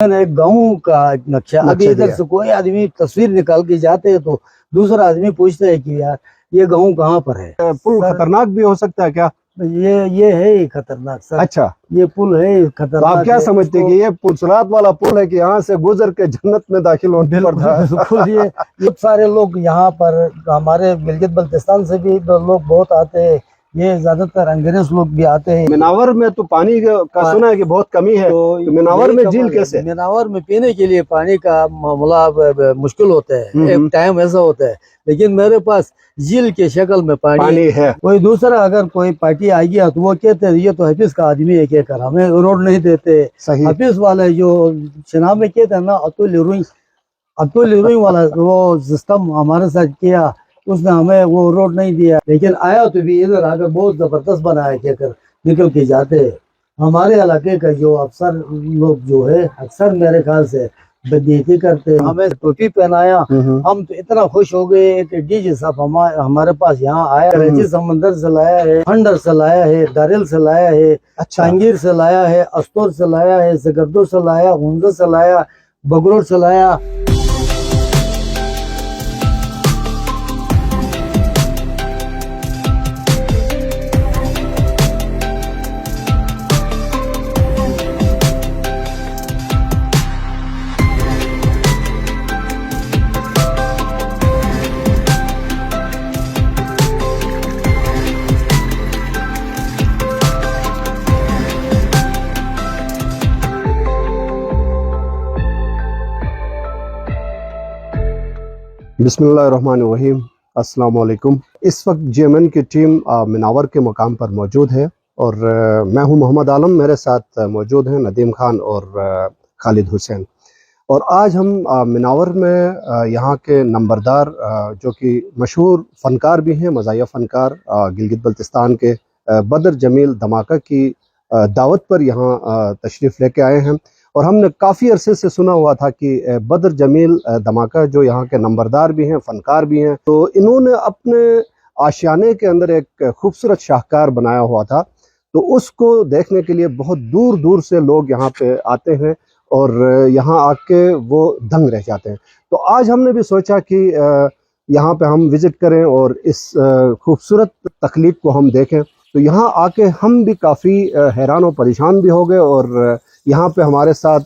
एक गाँव का नक्शा, अभी इधर से कोई आदमी तस्वीर निकाल के जाते हैं तो दूसरा आदमी पूछता है कि यार ये गाँव कहाँ पर है। पुल खतरनाक भी हो सकता है क्या? ये है ही खतरनाक सर। अच्छा, ये पुल है खतरनाक। तो आप क्या है, समझते हैं कि ये पुल सिरात वाला पुल है कि यहाँ से गुजर के जन्नत में दाखिल होने पड़ता है? बिल्कुल ये सारे लोग यहाँ पर हमारे गिलगित बल्तिस्तान से भी लोग बहुत आते हैं, ये ज्यादातर अंग्रेज लोग भी आते हैं। मिनावर में तो पानी का सुना है कि बहुत कमी है, तो मिनावर में झील कैसे? मिनावर में पीने के लिए पानी का मामला मुश्किल होता है, एक टाइम ऐसा होता है, लेकिन मेरे पास झील के शक्ल में पानी है। कोई दूसरा अगर कोई पार्टी आ गया तो वो कहते हैं ये तो हाफिज का आदमी है, क्या कर हमें रोड नहीं देते। सही। हाफिज वाले जो चुनाव में कहते हैं ना, अतुल रुई वाला वो सिस्टम हमारे साथ किया, उसने हमें वो रोड नहीं दिया, लेकिन आया तो भी इधर आकर बहुत जबरदस्त बनाया, क्या कर निकल के जाते हैं। हमारे इलाके का जो अफसर लोग जो है अक्सर मेरे ख्याल से बदनीति करते हैं। हमें टोपी पहनाया, हम तो इतना खुश हो गए कि डीजे साहब हमारे पास यहाँ आया, कराची समंदर से लाया है, खंडर से लाया है, दारिल से लाया है, टांगीर से लाया है, अस्तोर से लाया है, जगर्दो से लाया, हुंजा से लाया, बगरोर से लाया। बिस्मिल्लाहिर्रहमानिर्रहीम, अस्सलाम वालेकुम। इस वक्त जेएमएन की टीम मिनावर के मकाम पर मौजूद है और मैं हूं मोहम्मद आलम, मेरे साथ मौजूद हैं नदीम खान और खालिद हुसैन। और आज हम मिनावर में यहाँ के नंबरदार जो कि मशहूर फ़नकार भी हैं, मज़ाहिया फ़नकार गिलगित बल्तिस्तान के, बदर जमील धमाका की दावत पर यहाँ तशरीफ़ लेके आए हैं। और हमने काफ़ी अरसे से सुना हुआ था कि बदर जमील धमाका जो यहाँ के नंबरदार भी हैं, फ़नकार भी हैं, तो इन्होंने अपने आशियाने के अंदर एक खूबसूरत शाहकार बनाया हुआ था, तो उसको देखने के लिए बहुत दूर दूर से लोग यहाँ पे आते हैं और यहाँ आके वो दंग रह जाते हैं। तो आज हमने भी सोचा कि यहाँ पे हम विज़िट करें और इस खूबसूरत तख्लीक को हम देखें। तो यहाँ आके हम भी काफ़ी हैरान और परेशान भी हो गए और यहाँ पे हमारे साथ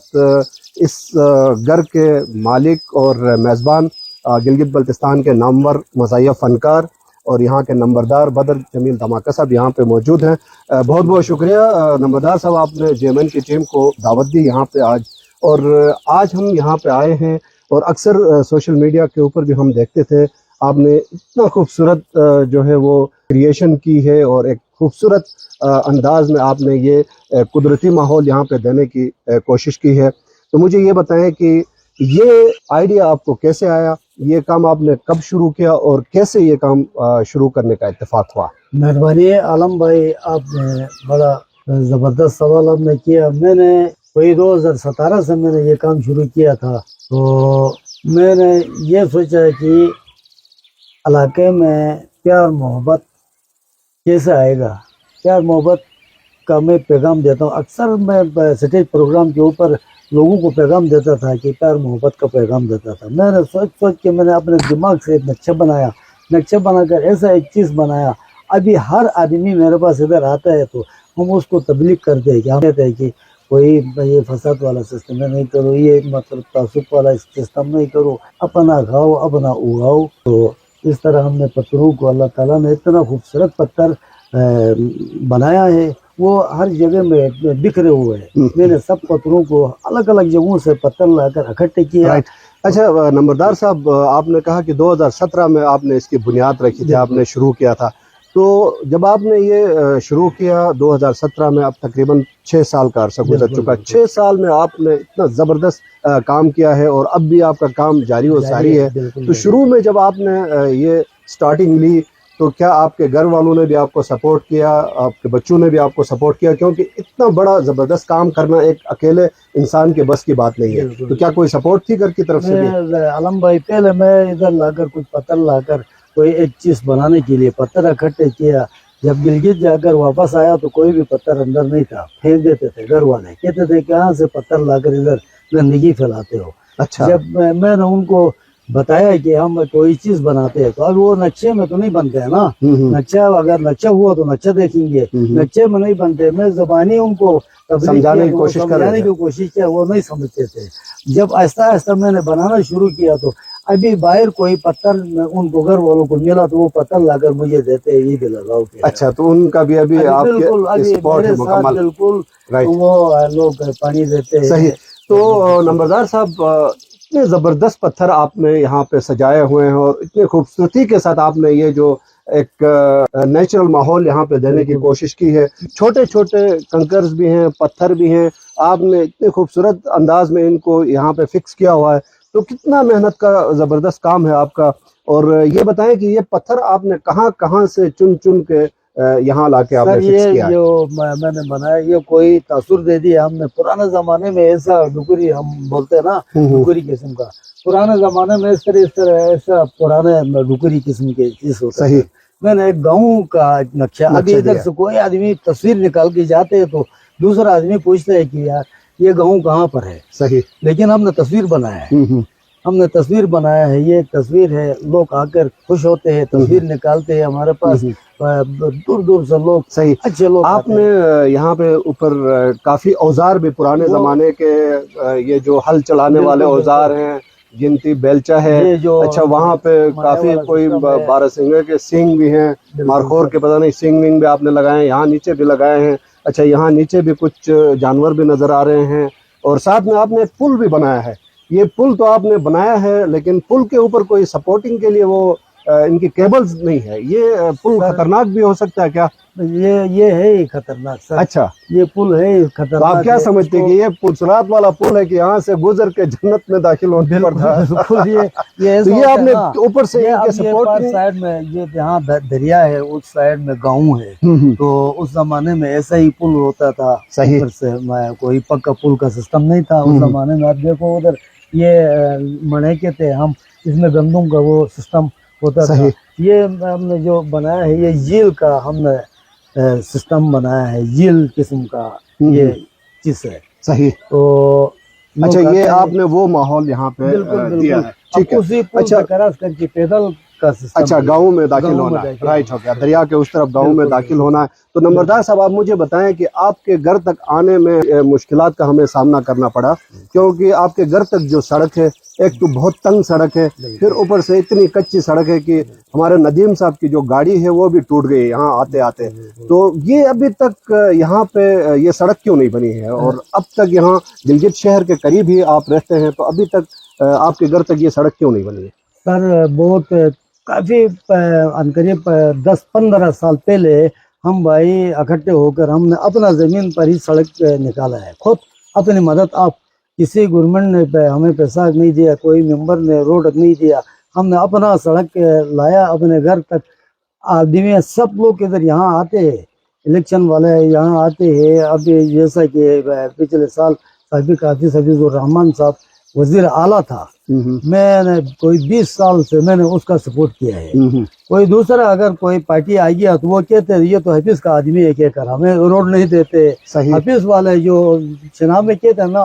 इस घर के मालिक और मेज़बान गिलगित बल्तिस्तान के नामवर मज़ाहिया फ़नकार और यहाँ के नंबरदार बदर जमील धमाका साहब यहाँ पे मौजूद हैं। बहुत बहुत शुक्रिया नंबरदार साहब, आपने जेएमएन की टीम को दावत दी यहाँ पे आज। और आज हम यहाँ पे आए हैं और अक्सर सोशल मीडिया के ऊपर भी हम देखते थे, आपने इतना खूबसूरत जो है वो क्रिएशन की है और एक खूबसूरत अंदाज में आपने ये कुदरती माहौल यहाँ पे देने की कोशिश की है। तो मुझे ये बताएं कि ये आइडिया आपको कैसे आया, ये काम आपने कब शुरू किया और कैसे ये काम शुरू करने का इत्तेफाक हुआ? मेहरबानी आलम भाई, आपने बड़ा ज़बरदस्त सवाल आपने किया। मैंने वही 2017 से मैंने ये काम शुरू किया था। तो मैंने ये सोचा कि इलाके में प्यार मोहब्बत कैसे आएगा, प्यार मोहब्बत का मैं पैगाम देता हूँ। अक्सर मैं स्टेज प्रोग्राम के ऊपर लोगों को पैगाम देता था कि प्यार मोहब्बत का पैगाम देता था। मैंने सोच के मैंने अपने दिमाग से एक नक्शा बनाया, नक्शा बनाकर ऐसा एक चीज़ बनाया। अभी हर आदमी मेरे पास इधर आता है तो हम उसको तबलीग करते हैं कि हम कहते हैं कि कोई ये फसाद वाला सिस्टम नहीं करो, ये मतलब तासुब वाला सिस्टम नहीं करो, अपना खाओ अपना उगाओ। तो इस तरह हमने पत्थरों को, अल्लाह ताला ने इतना खूबसूरत पत्थर बनाया है, वो हर जगह में बिखरे हुए हैं। मैंने सब पत्थरों को अलग अलग जगहों से पत्थर लाकर इकट्ठे किया। अच्छा नंबरदार साहब, आपने कहा कि 2017 में आपने इसकी बुनियाद रखी थी, आपने शुरू किया था। तो जब आपने ये शुरू किया 2017 में, अब तकरीबन 6 साल का अरसा गुजर चुका। 6 साल में आपने इतना ज़बरदस्त काम किया है और अब भी आपका काम जारी और सारी है। तो शुरू में जब आपने ये स्टार्टिंग ली तो क्या आपके घर वालों ने भी आपको सपोर्ट किया, आपके बच्चों ने भी आपको सपोर्ट किया? क्योंकि इतना बड़ा ज़बरदस्त काम करना एक अकेले इंसान के बस की बात नहीं है। तो क्या कोई सपोर्ट थी घर की तरफ से भी? आलम भाई, पहले मैं इधर लाकर कुछ पत्थर लाकर कोई एक चीज़ बनाने के लिए पत्थर इकट्ठे किया। जब गिलगित जाकर वापस आया तो कोई भी पत्थर अंदर नहीं था, फेंक देते थे। घर वाले कहते थे कहाँ से पत्थर लाकर इधर गंदगी फैलाते हो। अच्छा। जब मैंने उनको बताया कि हम कोई चीज बनाते हैं तो अब वो नक्शे में तो नहीं बनते हैं ना, नक्शा अगर नक्शा हुआ तो नक्शा देखेंगे, नक्शे में नहीं बनते। मैं जुबानी उनको समझाने की कोशिश कर रहे समझाने की कोशिश किया, वो नहीं समझते थे। जब आहिस्ता आहिस्ता मैंने बनाना शुरू किया तो अभी बाहर कोई पत्थर उनको घर वालों को मिला तो वो पत्थर लाकर मुझे देते हैं, ये भी लगाओ के। अच्छा, तो उनका भी अभी बिल्कुल आपके अभी स्पॉट है मेरे साथ मुकम्मल। बिल्कुल राइट। वो लोग पानी देते हैं। सही। तो नंबरदार साहब, इतने जबरदस्त पत्थर आपने यहाँ पे सजाए हुए हैं और इतने खूबसूरती के साथ आपने ये जो एक नेचुरल माहौल यहाँ पे देने की कोशिश की है। छोटे छोटे कंकर्स भी हैं, पत्थर भी हैं, आपने इतने खूबसूरत अंदाज में इनको यहाँ पे फिक्स किया हुआ है। तो कितना मेहनत का ज़बरदस्त काम है आपका। और ये बताएं कि ये पत्थर आपने कहाँ कहाँ से चुन चुन के यहाँ लाके आपने फिक्स किया है? जो मैंने बनाया ये कोई तासुर दे दिया हमने। पुराने जमाने में ऐसा डुगरी हम बोलते हैं ना, डुगरी किस्म का, पुराने जमाने में इस तरह ऐसा पुराने डुगरी किस्म के चीज होता है। मैंने एक गाँव का नक्शा, अभी इधर से कोई आदमी तस्वीर निकाल के जाते हैं तो दूसरा आदमी पूछता है कि यार ये गाँव कहाँ पर है। सही। लेकिन हमने तस्वीर बनाया है, हमने तस्वीर बनाया है, ये तस्वीर है, लोग आकर खुश होते हैं, तस्वीर निकालते हैं हमारे पास, दूर दूर से लोग, सही अच्छे लोग। आपने यहाँ पे ऊपर काफी औजार भी पुराने जमाने के, ये जो हल चलाने वाले औजार हैं, गिनती बेलचा है, अच्छा वहाँ पे काफी कोई 12 सिंगे के सींग भी हैं, मारखोर के पता नहीं सींग विंग भी आपने लगाए हैं, यहाँ नीचे भी लगाए हैं। अच्छा, यहाँ नीचे भी कुछ जानवर भी नजर आ रहे हैं और साथ में आपने एक पुल भी बनाया है। ये पुल तो आपने बनाया है लेकिन पुल के ऊपर कोई सपोर्टिंग के लिए वो इनकी केबल्स नहीं है। ये पुल खतरनाक भी हो सकता है क्या? ये है ही खतरनाक सर। अच्छा, ये पुल है खतरनाक। तो आप क्या समझते हैं कि ये पुल सुरात वाला पुल है कि यहाँ से गुजर के जन्नत में दाखिल होने पड़ता है? बिल्कुल। ये तो ये आपने ऊपर से सपोर्ट साइड में, ये जहाँ दरिया है उस साइड में गाँव है, तो उस जमाने में ऐसा ही पुल होता था। सही। ऊपर से कोई पक्का पुल का सिस्टम नहीं था उस जमाने में। आप देखो उधर ये मने के थे हम, इसमें गंदम का वो सिस्टम होता था। ये हमने जो बनाया है ये झील का हमने सिस्टम बनाया है, झील किस्म का ये चीज है। सही। तो अच्छा, ये आपने वो माहौल यहाँ पे दिया है, ठीक है। उसी पुल पे क्रॉस करके पैदल का सिस्टम। अच्छा, गाँव में दाखिल होना है, राइट हो गया, दरिया के उस तरफ गाँव में दाखिल होना है। तो नंबरदार साहब, आप मुझे बताएं कि आपके घर तक आने में मुश्किलात का हमें सामना करना पड़ा, क्योंकि आपके घर तक जो सड़क है एक तो बहुत तंग सड़क है, फिर ऊपर से इतनी कच्ची सड़क है कि हमारे नदीम साहब की जो गाड़ी है वो भी टूट गई यहाँ आते आते। तो ये अभी तक यहाँ पे ये सड़क क्यों नहीं बनी है? और अब तक यहाँ गिलगित शहर के करीब ही आप रहते हैं, तो अभी तक आपके घर तक ये सड़क क्यों नहीं बनी है? सर बहुत काफी करीब 10-15 साल पहले हम भाई इकट्ठे होकर हमने अपना जमीन पर ही सड़क निकाला है, खुद अपनी मदद। आप किसी गवर्नमेंट ने हमें पैसा नहीं दिया, कोई मेंबर ने रोड नहीं दिया, हमने अपना सड़क लाया अपने घर तक। आदमी सब लोग इधर यहाँ आते हैं, इलेक्शन वाले यहाँ आते हैं। अब जैसा कि पिछले साल साबिक हाफिज हफीजुर रहमान साहब वजीर आला था, मैंने कोई 20 साल से मैंने उसका सपोर्ट किया है। कोई दूसरा अगर कोई पार्टी आ गया तो वो कहते हैं ये तो हफीज का आदमी है, क्या कर हमें रोड नहीं देते। हफीज वाले जो चुनाव में कहते हैं ना,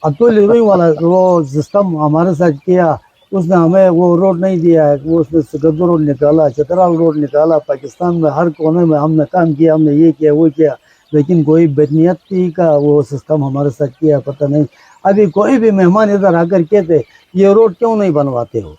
अतुल रुई वाला वो सिस्टम हमारे साथ किया, उसने हमें वो रोड नहीं दिया है। वो उसने सिकंदर रोड निकाला, चतराल रोड निकाला, पाकिस्तान में हर कोने में हमने काम किया, हमने ये किया वो किया, लेकिन कोई बदनीयती का वो सिस्टम हमारे साथ किया पता नहीं। अभी कोई भी मेहमान इधर आकर कहते ये रोड क्यों नहीं बनवाते हो,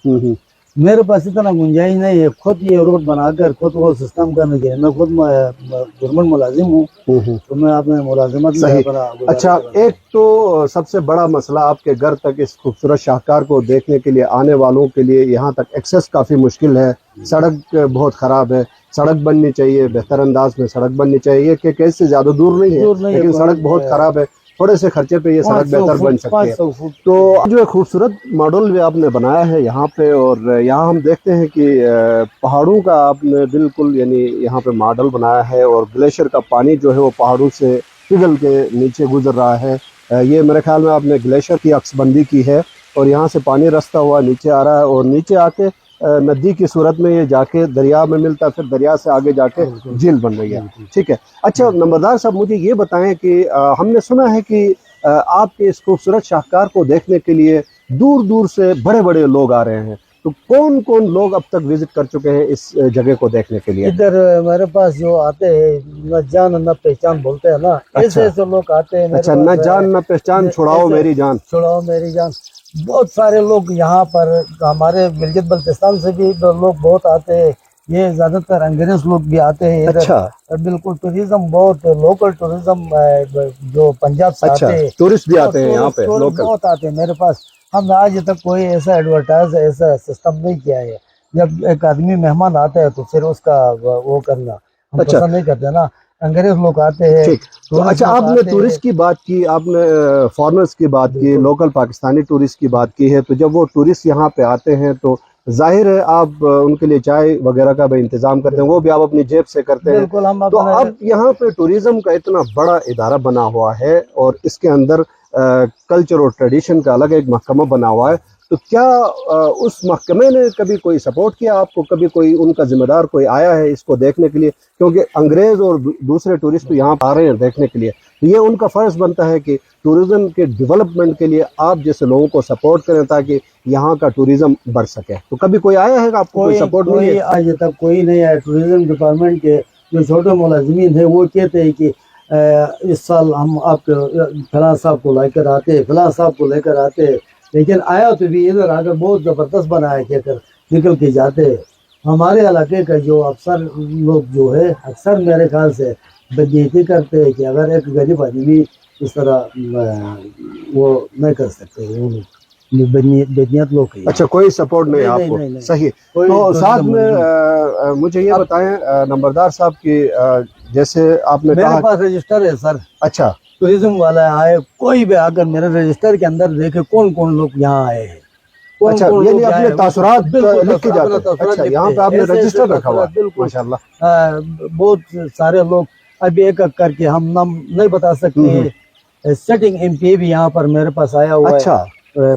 मेरे पास इतना गुंजाइश नहीं है खुद ये रोड बनाकर खुद वो सिस्टम करने के। मैं खुद गवर्नमेंट मुलाजिम हूँ, तो मैं अपने मुलाजिमत में। अच्छा, एक तो सबसे बड़ा मसला आपके घर तक इस खूबसूरत शाहकार को देखने के लिए आने वालों के लिए यहाँ तक एक्सेस काफ़ी मुश्किल है, सड़क बहुत ख़राब है। सड़क बननी चाहिए, बेहतर अंदाज में सड़क बननी चाहिए, कि कैसे ज़्यादा दूर नहीं है लेकिन सड़क बहुत ख़राब है, थोड़े से खर्चे पे ये सड़क बेहतर बन सकती है। तो जो खूबसूरत मॉडल भी आपने बनाया है यहाँ पे, और यहाँ हम देखते हैं कि पहाड़ों का आपने बिल्कुल यानी यहाँ पे मॉडल बनाया है, और ग्लेशियर का पानी जो है वो पहाड़ों से पिघल के नीचे गुजर रहा है। ये मेरे ख्याल में आपने ग्लेशियर की अक्सबंदी की है, और यहाँ से पानी रास्ता हुआ नीचे आ रहा है, और नीचे आके नदी की सूरत में ये जाके दरिया में मिलता है, फिर दरिया से आगे जाके झील बन रही है, ठीक है। अच्छा नंबरदार साहब, मुझे ये बताएं कि हमने सुना है कि آپ کے اس خوبصورت شاہکار کو دیکھنے کے لیے دور دور سے بڑے بڑے لوگ آ رہے ہیں، تو کون کون لوگ اب تک وزٹ کر چکے ہیں اس جگہ کو دیکھنے کے لیے؟ ادھر میرے پاس جو آتے ہیں نہ جان نہ پہچان بولتے ہیں نا، ایسے ایسے لوگ آتے ہیں میرے اچھا، پاس، نہ جان نہ پہچان، چھڑاؤ ایسے- میری جان۔ چھڑاؤ میری جان، بہت سارے لوگ یہاں پر ہمارے گلگت بلتستان سے بھی لوگ بہت آتے ہیں، یہ زیادہ تر انگریز لوگ بھی آتے ہیں ادھر۔ اچھا بالکل ٹوریزم بہت، لوکل ٹوریزم جو پنجاب سے اچھا، آتے ہیں، ٹورسٹ بھی آتے ہیں یہاں پہ ٹورسٹ لوکل؟ بہت آتے ہیں میرے پاس۔ ہم نے آج تک کوئی ایسا ایڈورٹائز ایسا سسٹم نہیں کیا ہے، جب ایک آدمی مہمان آتا ہے تو پھر اس کا وہ کرنا ہم اچھا پسند نہیں کرتے نا، انگریز لوگ آتے ہیں، ٹھیک۔ تو ٹورسٹ اچھا، لوگ آپ نے آتے ہیں۔ ٹورسٹ کی بات کی، آپ نے فارنرز کی بات کی، بالکل۔ لوکل پاکستانی ٹورسٹ کی بات کی ہے، تو جب وہ ٹورسٹ یہاں پہ آتے ہیں تو ظاہر ہے آپ ان کے لیے چائے وغیرہ کا بھی انتظام کرتے ہیں، وہ بھی آپ اپنی جیب سے کرتے ہیں۔ بالکل ہم تو اپنے اب یہاں پہ ٹوریزم کا اتنا بڑا ادارہ بنا ہوا ہے اور اس کے اندر کلچر اور ٹریڈیشن کا الگ ایک محکمہ بنا ہوا ہے، تو کیا اس محکمے نے کبھی کوئی سپورٹ کیا آپ کو؟ کبھی کوئی ان کا ذمہ دار کوئی آیا ہے اس کو دیکھنے کے لیے؟ کیونکہ انگریز اور دوسرے ٹورسٹ یہاں آ رہے ہیں دیکھنے کے لیے، تو یہ ان کا فرض بنتا ہے کہ ٹوریزم کے ڈیولپمنٹ کے لیے آپ جیسے لوگوں کو سپورٹ کریں تاکہ یہااں کا ٹوریزم بڑھ سکے۔ تو کبھی کوئی آیا ہے آپ کو کوئی سپورٹ نہیں کوئی ہے؟ آج تک کوئی نہیں آیا۔ ٹوریزم ڈپارٹمنٹ کے جو چھوٹے ملازمین ہیں وہ کہتے ہیں کہ اس سال ہم آپ کے فلاں صاحب کو لے کر آتے، فلاں صاحب کو لے کر آتے، لیکن آیا تو بھی ادھر آ کر بہت زبردست بنایا کہہ کر نکل کے جاتے۔ ہمارے علاقے کا جو افسر لوگ جو ہے اکثر میرے خیال سے بدنیتی کرتے ہیں کہ اگر ایک غریب آدمی اس طرح وہ نہیں کر سکتے، وہ بدنیت لوگ ہیں۔ اچھا، کوئی سپورٹ نہیں آپ کو؟ نہیں۔ صحیح۔ کوئی تو ٹوریزم ساتھ میں نہیں۔ مجھے یہ بتائیں نمبردار صاحب کی جیسے آپ نے میرے کہا، پاس رجسٹر ہے سر، اچھا ٹوریزم والا آئے کوئی بھی آ کر میرے رجسٹر کے اندر دیکھے کون کون لوگ یہاں آئے ہیں، کون اچھا، کون یعنی لوگ اپنے آئے ہیں، تاثرات بالکل لکھ کے اپنا جاتے ہیں؟ تاثرات اچھا، لکھتے یہاں ہیں، پہ آپ نے ایسے ایسے رجسٹر رکھا ہوا تاثرات، ہے، بالکل۔ ماشاء اللہ۔ بہت سارے لوگ ابھی ایک ایک کر کے ہم نام نہیں بتا سکتے ہیں۔ سیٹنگ ایم پی اے بھی یہاں پر میرے پاس آیا ہوا ہے، اچھا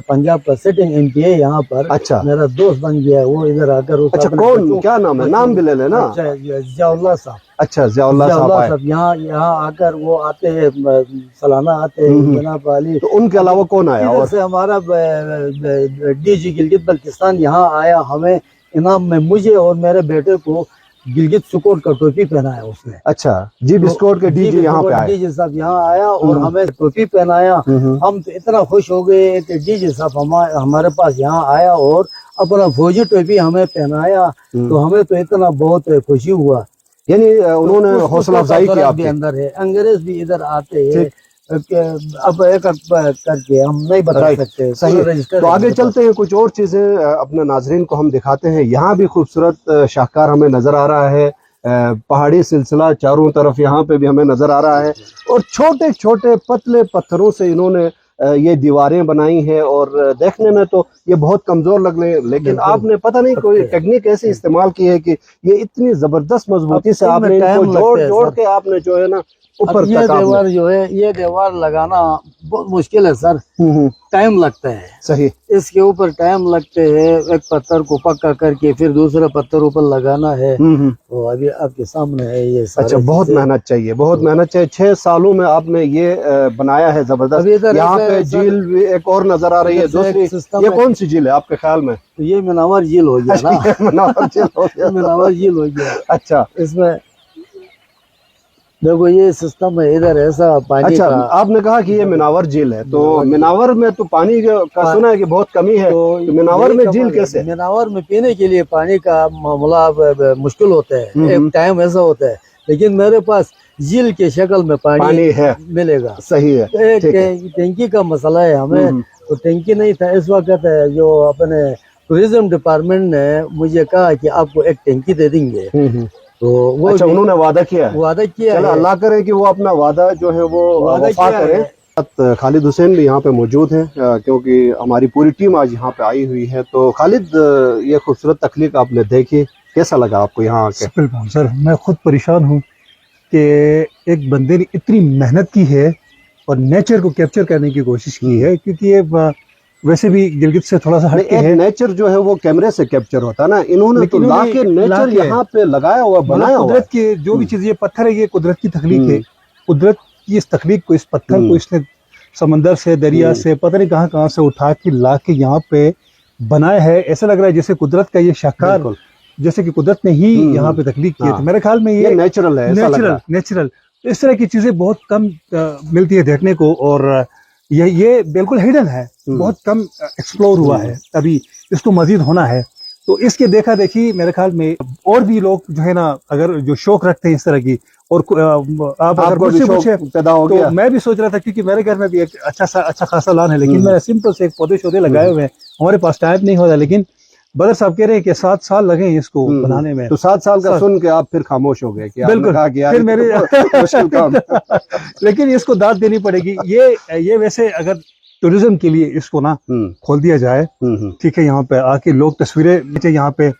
پنجاب کا سیٹنگ ایم پی اے یہاں پر اچھا میرا دوست بن گیا ہے، وہ ادھر آ کر اچھا، کون، کیا نام ہے؟ نام بھی لے لینا۔ اچھا ضیاء اللہ صاحب، اچھا، ضیاء اللہ صاحب آئے، یہاں آ کر وہ آتے ہیں، سالانہ آتے ہیں جناب علی۔ تو ان کے علاوہ کون آیا؟ ادھر اور سے ہمارا ڈی جی گلگت بلتستان یہاں آیا، ہمیں انعام میں مجھے اور میرے بیٹے کو گلگت سکوٹ کا ٹوپی پہنایا اس نے۔ اچھا جی، بسکوٹ کے ڈی جی یہاں پہ آئے؟ ڈی جی صاحب یہاں آیا اور ہمیں ٹوپی پہنایا، ہم تو اتنا خوش ہو گئے کہ ڈی جی صاحب ہمارے پاس یہاں آیا اور اپنا فوجی ٹوپی ہمیں پہنایا، تو ہمیں تو اتنا بہت خوشی ہوا۔ یعنی انہوں نے حوصلہ افزائی کی آپ بھی کی؟ اندر ہے، انگریز بھی ادھر آتے ہیں، اب ایک کر کے ہم نہیں بتا سکتے۔ صحیح۔ تو آگے چلتے ہیں، کچھ اور چیزیں اپنے ناظرین کو ہم دکھاتے ہیں۔ یہاں بھی خوبصورت شاہکار ہمیں نظر آ رہا ہے، پہاڑی سلسلہ چاروں طرف یہاں پہ بھی ہمیں نظر آ رہا ہے، اور چھوٹے چھوٹے پتلے پتھروں سے انہوں نے یہ دیواریں بنائی ہیں، اور دیکھنے میں تو یہ بہت کمزور لگ رہے ہیں، لیکن آپ نے پتہ نہیں کوئی ٹیکنیک ایسی استعمال کی ہے کہ یہ اتنی زبردست مضبوطی سے آپ نے ان کو جوڑ کے آپ نے جو ہے نا اوپر یہ تک دیوار جو ہے، یہ دیوار لگانا بہت مشکل ہے سر، ٹائم لگتا ہے، صحیح، اس کے اوپر ٹائم لگتے ہے، ایک پتھر کو پکا کر کے پھر دوسرا پتھر اوپر لگانا ہے، تو ابھی آپ کے سامنے ہے یہ سارے۔ اچھا، بہت محنت چاہیے، بہت محنت چاہیے۔ 6 سالوں میں آپ نے یہ بنایا ہے، زبردست۔ یہاں پہ جھیل بھی ایک اور نظر آ رہی ہے، دوسری یہ کون سی جھیل ہے آپ کے خیال میں؟ یہ مناور جھیل ہو گیا نا، مناور جھیل ہو گیا، مناور جھیل ہو گیا۔ اچھا، اس میں دیکھو یہ سسٹم ہے ادھر ایسا پانی اچھا، کا۔ آپ نے کہا کہ یہ مناور جھیل ہے، تو مناور میں تو پانی کا سنا ہے کہ بہت کمی ہے، تو مناور میں جھیل کیسے؟ مناور میں پینے کے لیے پانی کا معاملہ مشکل ہوتا ہے، ایک ٹائم ایسا ہوتا ہے، لیکن میرے پاس جھیل کے شکل میں پانی ہے، ملے گا۔ صحیح ہے۔ ایک ٹینکی کا مسئلہ ہے ہمیں، تو ٹینکی نہیں تھا اس وقت، جو اپنے ٹوریزم ڈپارٹمنٹ نے مجھے کہا کہ آپ کو ایک ٹینکی دے دیں گے، تو وہ اچھا، انہوں نے وعدہ کیا ہے؟ وعدہ کیا چلو ہے، اللہ کرے کہ وہ اپنا وعدہ جو ہے وہ وفا کریں۔ خالد حسین بھی یہاں پہ موجود ہیں، کیونکہ ہماری پوری ٹیم آج یہاں پہ آئی ہوئی ہے۔ تو خالد، یہ خوبصورت تخلیق آپ نے دیکھی، کیسا لگا آپ کو یہاں آ کے؟ سر میں خود پریشان ہوں کہ ایک بندے نے اتنی محنت کی ہے اور نیچر کو کیپچر کرنے کی کوشش کی ہے، کیونکہ یہ ویسے بھی گلگت سے تھوڑا سا ہٹ کے ہے۔ نیچر جو ہے وہ کیمرے سے کیپچر ہوتا ہے نا، انہوں نے تو لا کے نیچر یہاں پہ لگایا ہوا، بنایا ہوا۔ قدرت کی جو بھی چیز، یہ پتھر ہے، یہ قدرت کی تخلیق ہے، قدرت کی اس تخلیق کو، اس پتھر کو اس نے समंदर से, दरिया से, पता नहीं कहाँ कहाँ से उठा के ला के यहाँ पे बनाया है। ऐसा लग रहा है जैसे कुदरत का ये शाहकार, बिल्कुल। जैसे कि कुदरत ने ही यहाँ पे तख्लीक किए हाँ। थे। मेरे ख्याल में ये ये नेचुरल है, ऐसा लग रहा है। नेचुरल इस तरह की चीजें बहुत कम मिलती है देखने को, और ये बिल्कुल हिडन है, बहुत कम एक्सप्लोर हुआ है, अभी इसको मजीद होना है। तो इसके देखा देखी मेरे ख्याल में और भी लोग जो है ना, अगर जो शौक रखते हैं इस तरह की, और आप अगर मुझसे पूछे पैदा हो गया तो मैं भी सोच रहा था, क्योंकि मेरे घर में भी एक अच्छा खासा लान है, लेकिन मैंने सिंपल से एक पौधे शौधे लगाए हुए हैं, हमारे पास टाइम नहीं होता। लेकिन बदर साहब कह रहे हैं कि 7 साल लगे हैं इसको बनाने में। तो 7 साल का सुन के आप फिर खामोश हो गए कि आपने बिल्कुल। कहा कि यार फिर मेरे मुश्किल काम। लेकिन इसको दाद देनी पड़ेगी। ये वैसे अगर टूरिज्म के लिए इसको ना खोल दिया जाए, ठीक है, यहाँ पे आके लोग तस्वीरें नीचे यहाँ पे,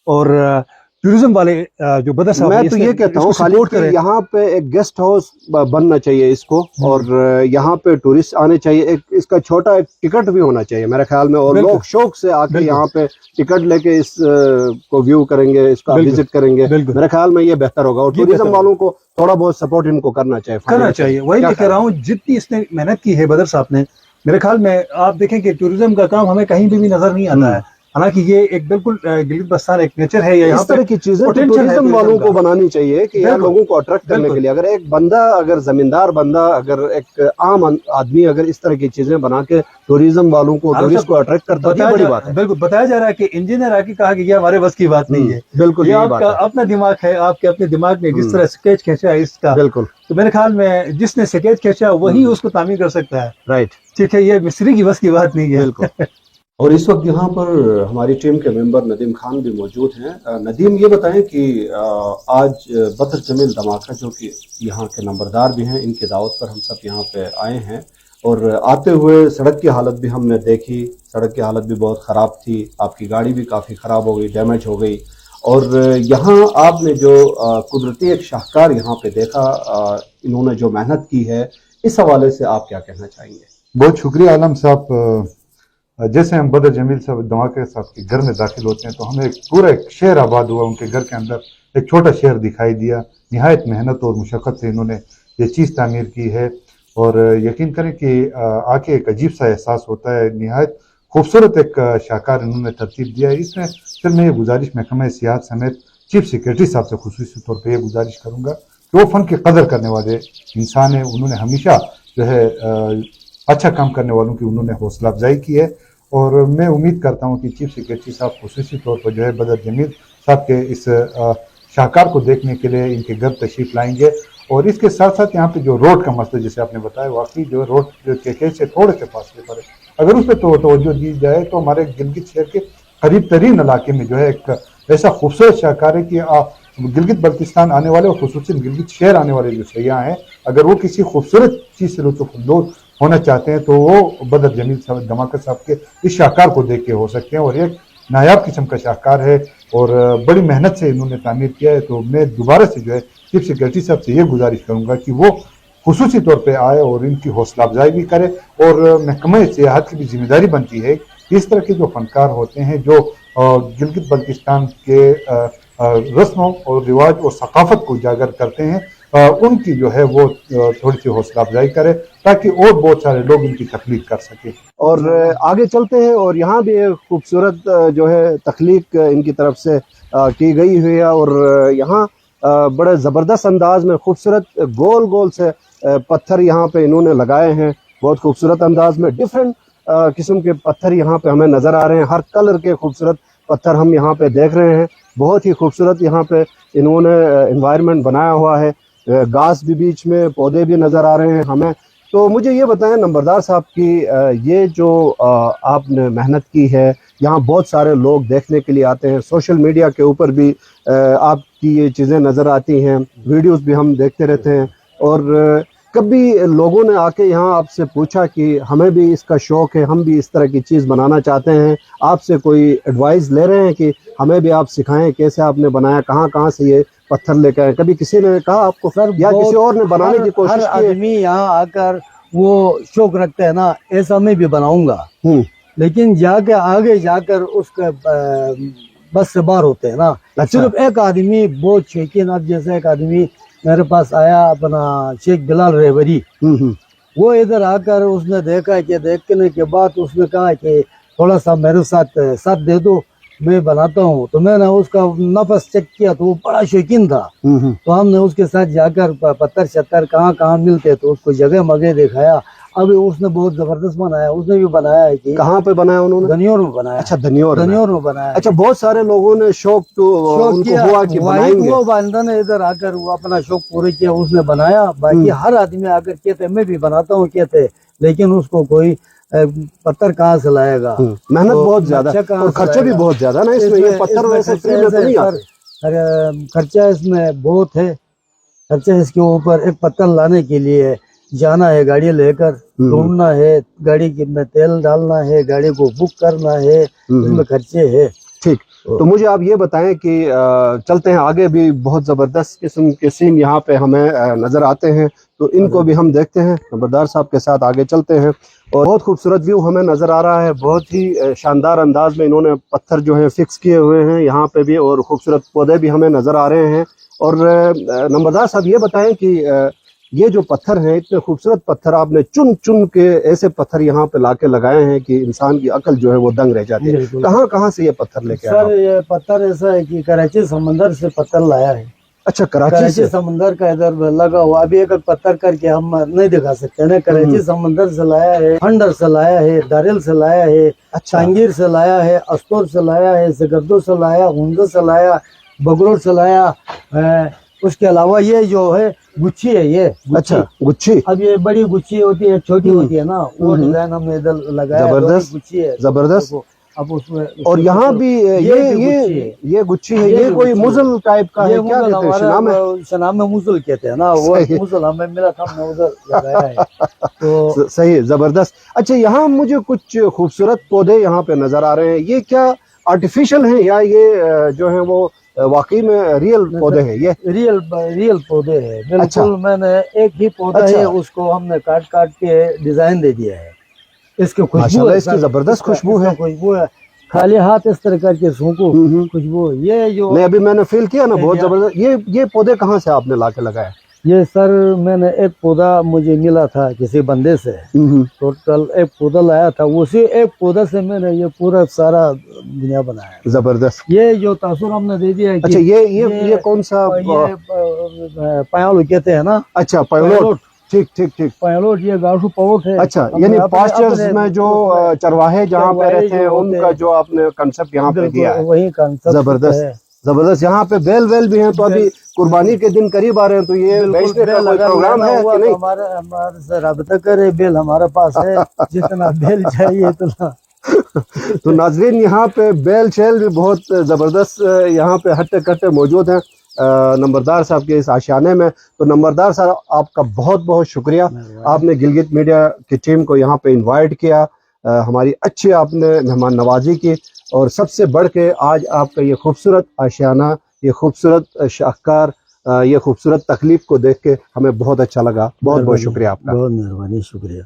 और टूरिज्म वाले जो बदर साहब, मैं तो ये कहता हूँ खाली कि यहाँ पे एक गेस्ट हाउस बनना चाहिए इसको, और यहाँ पे टूरिस्ट आने चाहिए, एक इसका छोटा एक टिकट भी होना चाहिए मेरे ख्याल में, और लोग शौक से आके यहाँ पे टिकट लेके इस को व्यू करेंगे, इसका विजिट करेंगे। मेरे ख्याल में ये बेहतर होगा, और टूरिज्म वालों को थोड़ा बहुत सपोर्ट इनको करना चाहिए। वही मैं कह रहा हूँ, जितनी इसने मेहनत की है बदर साहब ने, मेरे ख्याल में आप देखें कि टूरिज्म का काम हमें कहीं भी नजर नहीं आता है। हालांकि ये एक बिल्कुल गिलगित बल्तिस्तान एक नेचर है, यहाँ इस तरह की चीजें टूरिज्म वालों को बनानी चाहिए कि यार लोगों को अट्रैक्ट करने के लिए, अगर एक बंदा, अगर जमींदार बंदा, अगर एक आम आदमी अगर इस तरह की चीजें बना के टूरिज्म वालों को, टूरिस्ट को अट्रैक्ट करता है, बड़ी बात है। बिल्कुल बताया जा रहा है कि इंजीनियर आके कहा कि ये हमारे बस की बात नहीं है। बिल्कुल, ये आपका अपना दिमाग है, आपके अपने दिमाग में जिस तरह स्केच खींचा है इसका, बिल्कुल, तो मेरे ख्याल में जिसने स्केच खींचा वही उसको तामीर कर सकता है। राइट, ठीक है, ये मिस्त्री की बस की बात नहीं है। बिल्कुल। और इस वक्त यहाँ पर हमारी टीम के मेंबर नदीम खान भी मौजूद हैं। नदीम, ये बताएं कि आज बदर जमील धमाका जो कि यहाँ के नंबरदार भी हैं, इनकी दावत पर हम सब यहाँ पे आए हैं, और आते हुए सड़क की हालत भी हमने देखी, सड़क की हालत भी बहुत ख़राब थी, आपकी गाड़ी भी काफ़ी ख़राब हो गई, डैमेज हो गई, और यहाँ आपने जो कुदरती एक शाहकार यहाँ पे देखा, इन्होंने जो मेहनत की है, इस हवाले से आप क्या कहना चाहेंगे? बहुत शुक्रिया आलम साहब। जैसे हम बदर जमील साहब धमाके साहब के घर में दाखिल होते हैं तो हमें एक शहर आबाद हुआ, उनके घर के अंदर एक छोटा शहर दिखाई दिया। निहायत मेहनत और मुशक्क़त से इन्होंने ये चीज़ तामीर की है, और यकीन करें कि आके एक अजीब सा एहसास होता है। निहायत खूबसूरत एक शाहकार इन्होंने तरतीब दिया है। इसमें फिर मैं ये गुजारिश महकमा सियाहत समेत चीफ सेक्रेटरी साहब से खुसूसी तौर पर यह गुजारिश करूँगा कि वो फ़न की कदर करने वाले इंसान हैं। उन्होंने हमेशा जो है अच्छा काम करने वालों की उन्होंने हौसला अफजाई की है, और मैं उम्मीद करता हूं कि चीफ सेक्रेटरी साहब खुसूसी तौर पर जो है बदर जमील साहब के इस शाहकार को देखने के लिए इनके घर तशरीफ लाएंगे। और इसके साथ साथ यहाँ पे जो रोड का मसला जैसे आपने बताया, वाकई जो रोड के से थोड़े से फासले पर है, अगर उस पर तवज्जो दी जाए तो हमारे गिलगित शहर के करीब तरीन इलाके में जो है एक ऐसा खूबसूरत शाहकार है कि गिलगित बल्तिस्तान आने वाले और खुसूसन गिलगित शहर आने वाले जो सयाह हैं, अगर वो किसी खूबसूरत चीज़ से लुत्फ़ होना चाहते हैं तो वो बदर जमील साहब धमाका साहब के इस शाहकार को देख के हो सकते हैं, और एक नायाब किस्म का शाहकार है और बड़ी मेहनत से इन्होंने तामीर किया है। तो मैं दोबारा से जो है चीफ सेक्रेटरी साहब से ये गुजारिश करूँगा कि वो खुसूसी तौर पर आए और इनकी हौसला अफजाई भी करे, और महकमा सियाहत की भी जिम्मेदारी बनती है कि इस तरह के जो फनकार होते हैं जो गिलगित बल्तिस्तान के रस्मों और रिवाज और सकाफत को उजागर करते हैं, उनकी जो है वो थोड़ी सी हौसला अफजाई करे ताकि और बहुत सारे लोग इनकी तख्लीक कर सके। और आगे चलते हैं, और यहाँ भी एक खूबसूरत जो है तख्लीक इनकी तरफ से की गई हुई है, और यहाँ बड़े ज़बरदस्त अंदाज में खूबसूरत गोल गोल से पत्थर यहाँ पे इन्होंने लगाए हैं। बहुत खूबसूरत अंदाज में डिफरेंट किस्म के पत्थर यहाँ पे हमें नज़र आ रहे हैं, हर कलर के खूबसूरत पत्थर हम यहाँ पे देख रहे हैं। बहुत ही खूबसूरत यहाँ पे इन्होंने एनवायरनमेंट बनाया हुआ है, घास भी बीच में, पौधे भी नज़र आ रहे हैं हमें। तो मुझे ये बताएं नंबरदार साहब की ये जो आपने मेहनत की है, यहाँ बहुत सारे लोग देखने के लिए आते हैं, सोशल मीडिया के ऊपर भी आपकी ये चीज़ें नज़र आती हैं, वीडियोस भी हम देखते रहते हैं, और कभी लोगों ने आके यहाँ आपसे पूछा कि हमें भी इसका शौक़ है, हम भी इस तरह की चीज़ बनाना चाहते हैं, आपसे कोई एडवाइस ले रहे हैं कि हमें भी आप सिखाएं कैसे आपने बनाया, कहाँ से ये पत्थर लेकर आए? कभी किसी ने कहा आपको सर, या किसी और ने बनाने की कोशिश की? हर आदमी यहाँ आकर वो शौक रखता है ना, ऐसा मैं भी बनाऊंगा, लेकिन जाके आगे जाकर उसका बस से बाहर होते हैं ना। अच्छा। सिर्फ एक आदमी बहुत शौकीन, अब जैसे एक आदमी मेरे पास आया, अपना शेख बिलाल रहबरी, वो इधर आकर उसने देखा कि देखने के बाद उसने कहा कि थोड़ा सा मेरे साथ दे दो, मैं बनाता हूँ। तो मैंने उसका नफस चेक किया तो वो बड़ा शौकीन था। तो हमने उसके साथ जाकर पत्थर शत्तर कहाँ कहाँ मिलते तो उसको जगह मगे दिखाया। अभी उसने बहुत जबरदस्त बनाया, उसने भी बनाया है कि कहाँ पे बनाया उन्होंने? धनियोर में बनाया। अच्छा, धनियोर में बनाया। अच्छा, बहुत सारे लोगों ने शौक तो उनको हुआ कि बनाएंगे। वो बंदा ने इधर आकर वो अपना शौक पूरा किया, उसने बनाया। बाकी हर आदमी आकर कहते मैं भी बनाता हूँ कहते, लेकिन उसको कोई पत्थर कहाँ से लाएगा, मेहनत तो बहुत ज्यादा और खर्चे भी बहुत ज्यादा ना इसमें। ये पत्थर वैसे फ्री में तो नहीं आते। खर्चा इसमें बहुत है। खर्चा इसके ऊपर एक पत्थर लाने के लिए जाना है, गाड़ी लेकर ढूंढना है, गाड़ी में तेल डालना है, गाड़ी को बुक करना है, इसमें खर्चे है। ठीक, तो मुझे आप ये बताएं कि चलते हैं आगे, भी बहुत ज़बरदस्त किस्म के सीन यहाँ पे हमें नज़र आते हैं, तो इनको भी हम देखते हैं। नंबरदार साहब के साथ आगे चलते हैं और बहुत खूबसूरत व्यू हमें नज़र आ रहा है। बहुत ही शानदार अंदाज में इन्होंने पत्थर जो है फिक्स किए हुए हैं यहाँ पे भी, और खूबसूरत पौधे भी हमें नज़र आ रहे हैं। और नंबरदार साहब ये बताएं कि ये जो पत्थर हैं, इतने खूबसूरत पत्थर आपने चुन चुन के ऐसे पत्थर यहाँ पे लाके लगाए हैं कि इंसान की अकल जो है वो दंग रह जाती है। कहाँ कहाँ से ये पत्थर लेके आए? सर ये पत्थर ऐसा है कि कराची समंदर से पत्थर लाया है। अच्छा, कराची से समंदर का इधर लगा हुआ। अभी एक पत्थर करके हम नहीं दिखा सकते ना। कराची समंदर से लाया है, खंडर से लाया है, दारिल से लाया है, टांगीर से लाया है, अस्तोर से लाया है, सिगर्दो से लाया, हुंदो से लाया, बगरोट से लाया। उसके अलावा ये जो है गुच्छी है, ये गुच्छी। अच्छा, गुच्छी। अब ये बड़ी गुच्छी होती है, छोटी होती है ना, वो डिजाइन हमने इधर लगाया। जबरदस्त गुच्छी है, जबरदस्त। अब उसमें और यहाँ भी ये गुच्छी है। ये कोई मुजल टाइप का है, क्या कहते हैं? शनाम में मुजल कहते हैं ना, वो मुजल हमें मिला था, हमने उधर लगाया है। तो सही, जबरदस्त। अच्छा, यहाँ मुझे कुछ खूबसूरत पौधे यहाँ पे नजर आ रहे हैं। ये क्या आर्टिफिशियल हैं या ये जो है वो वाकई में रियल पौधे हैं? ये रियल पौधे हैं बिल्कुल। अच्छा। मैंने एक ही पौधा है, उसको हमने काट काट के डिजाइन दे दिया है। इसकी खुशबू है, इसकी जबरदस्त खुशबू है। खुशबू है, खाली हाथ इस तरह करके सूंघो, खुशबू। ये जो नहीं, अभी मैंने फील किया ना, बहुत जबरदस्त। ये पौधे कहाँ से आपने लाके लगाए? ये सर मैंने एक पौधा मुझे मिला था किसी बंदे से, टोटल एक पौधा लाया था, उसी एक पौधा से मैंने ये पूरा सारा दुनिया बनाया। जबरदस्त। ये जो तासुर हमने दे दिया है। अच्छा, ये कौन सा? ये पायोलो कहते हैं ना। अच्छा, पायोलोट। ठीक ठीक ठीक, पायोलोट। ये गाशु पाउट है। अच्छा, यानी पास्चर्स में जो चरवाहे जहाँ पे रहते हैं उनका जो आपने कंसेप्ट यहाँ पे दिया है, वही कंसेप्ट। जबरदस्त जबरदस्त। यहाँ पे बेल भी हैं, तो अभी कुर्बानी के दिन करीब आ रहे हैं, तो ये बेचने का कोई प्रोग्राम है कि नहीं? हमारे से राब्ता करे, बेल हमारे पास है, जितना बेल चाहिए उतना। तो नाजरीन, यहाँ पे बेल शेल भी बहुत जबरदस्त यहाँ पे हट्टे कट्टे मौजूद हैं नंबरदार साहब के इस आशियाने में। तो नंबरदार साहब, आपका बहुत बहुत शुक्रिया, आपने गिलगित मीडिया की टीम को यहाँ पे इनवाइट किया, हमारी अच्छी आपने मेहमान नवाजी की, और सबसे बढ़ के आज आपका ये खूबसूरत आशियाना, ये खूबसूरत शाहकार, ये खूबसूरत तकलीफ को देख के हमें बहुत अच्छा लगा। बहुत बहुत शुक्रिया आपका। बहुत मेहरबानी, शुक्रिया।